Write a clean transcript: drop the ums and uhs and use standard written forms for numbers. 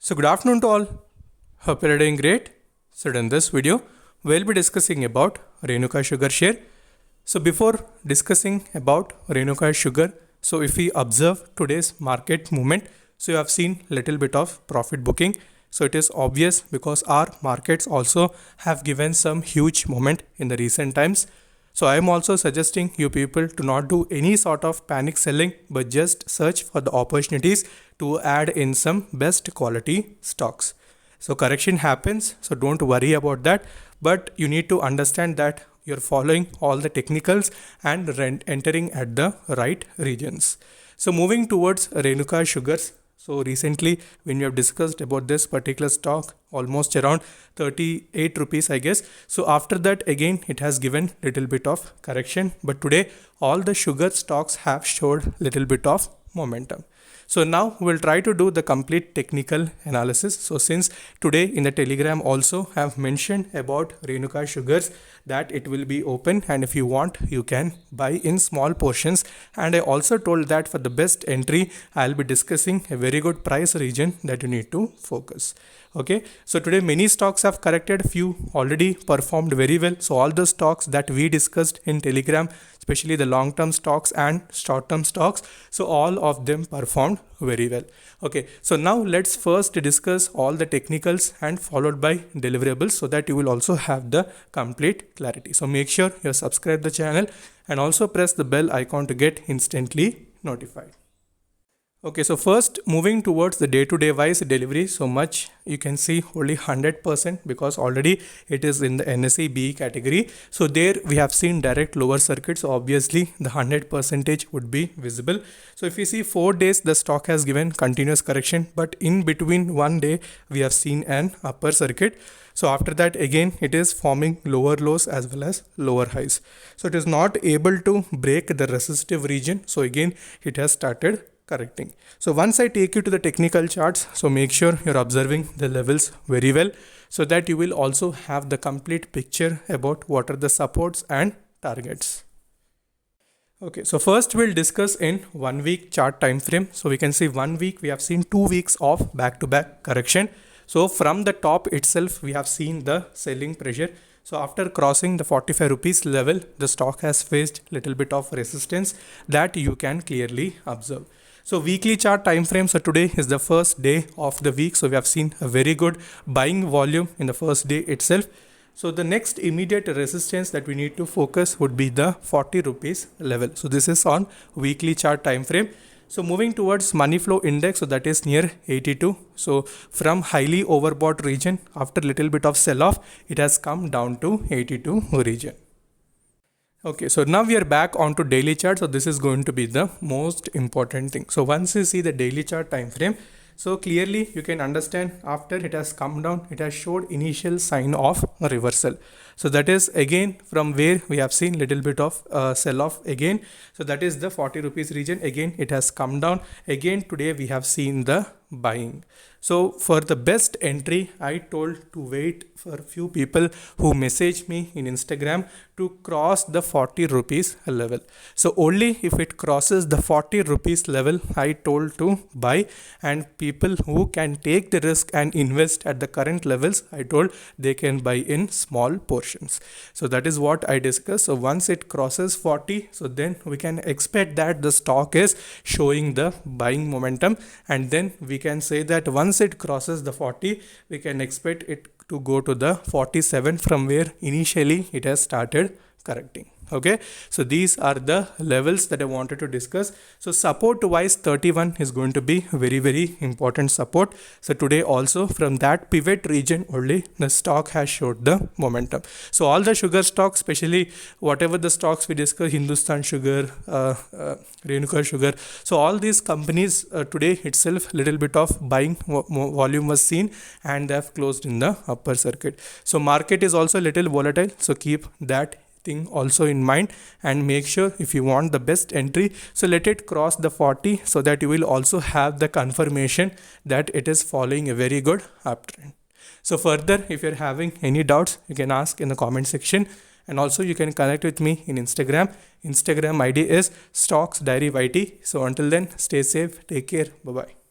So good afternoon to all. Hope you're doing great. So in this video, we'll be discussing about Renuka Sugar share. So before discussing about Renuka Sugar, so if we observe today's market movement, so you have seen little bit of profit booking. So it is obvious because our markets also have given some huge moment in the recent times. So I am also suggesting you people to not do any sort of panic selling, but just search for the opportunities to add in some best quality stocks. So correction happens, so don't worry about that, but you need to understand that you're following all the technicals and entering at the right regions. So moving towards Renuka Sugars. So recently when we have discussed about this particular stock, almost around 38 rupees I guess. So after that again it has given little bit of correction, but today all the sugar stocks have showed little bit of momentum. So now we'll try to do the complete technical analysis. So since today in the Telegram also have mentioned about Renuka Sugars that it will be open, and if you want you can buy in small portions, and I also told that for the best entry I'll be discussing a very good price region that you need to focus. Okay, so today many stocks have corrected, few already performed very well. So all the stocks that we discussed in Telegram, especially the long-term stocks and short-term stocks, so all of them performed very well. Okay, so now let's first discuss all the technicals and followed by deliverables so that you will also have the complete clarity. So make sure you subscribe the channel and also press the bell icon to get instantly notified. Okay, so first moving towards the day-to-day wise delivery, so much you can see only 100% because already it is in the NSE B category. So there we have seen direct lower circuit, so obviously the 100% would be visible. So if you see 4 days the stock has given continuous correction, but in between one day we have seen an upper circuit. So after that again it is forming lower lows as well as lower highs. So it is not able to break the resistive region. So again it has started correcting. So once I take you to the technical charts, so make sure you're observing the levels very well so that you will also have the complete picture about what are the supports and targets. Okay, so first we'll discuss in 1 week chart time frame. So we can see 1 week we have seen 2 weeks of back-to-back correction. So from the top itself we have seen the selling pressure. So after crossing the 45 rupees level, the stock has faced little bit of resistance that you can clearly observe. So weekly chart time frame, so today is the first day of the week. So we have seen a very good buying volume in the first day itself. So the next immediate resistance that we need to focus would be the 40 rupees level. So this is on weekly chart time frame. So moving towards money flow index, so that is near 82. So from highly overbought region, after little bit of sell off, it has come down to 82 region. Okay, so now we are back onto daily chart. So this is going to be the most important thing. So once you see the daily chart time frame, so clearly you can understand after it has come down, it has showed initial sign of a reversal. So that is again from where we have seen little bit of sell off again. So that is the 40 rupees region. Again, it has come down. Again, today we have seen the buying. So for the best entry, I told to wait for few people who messaged me in Instagram to cross the 40 rupees level. So only if it crosses the 40 rupees level, I told to buy, and people who can take the risk and invest at the current levels, I told they can buy in small portions. So that is what I discussed. So once it crosses 40, so then we can expect that the stock is showing the buying momentum, and then we can say that once it crosses the 40, we can expect it to go to the 47 from where initially it has started correcting. Okay, so these are the levels that I wanted to discuss. So support wise 31 is going to be very important support. So today also from that pivot region only the stock has showed the momentum. So all the sugar stocks, especially whatever the stocks we discussed, Hindustan Sugar, Renuka Sugar, so all these companies today itself little bit of buying volume was seen and they have closed in the upper circuit. So market is also a little volatile, so keep that thing also in mind and make sure if you want the best entry, so let it cross the 40 so that you will also have the confirmation that it is following a very good uptrend. So further, if you're having any doubts, you can ask in the comment section, and also you can connect with me in Instagram. Instagram ID is Stocks Diary YT. So until then, stay safe, take care, bye bye.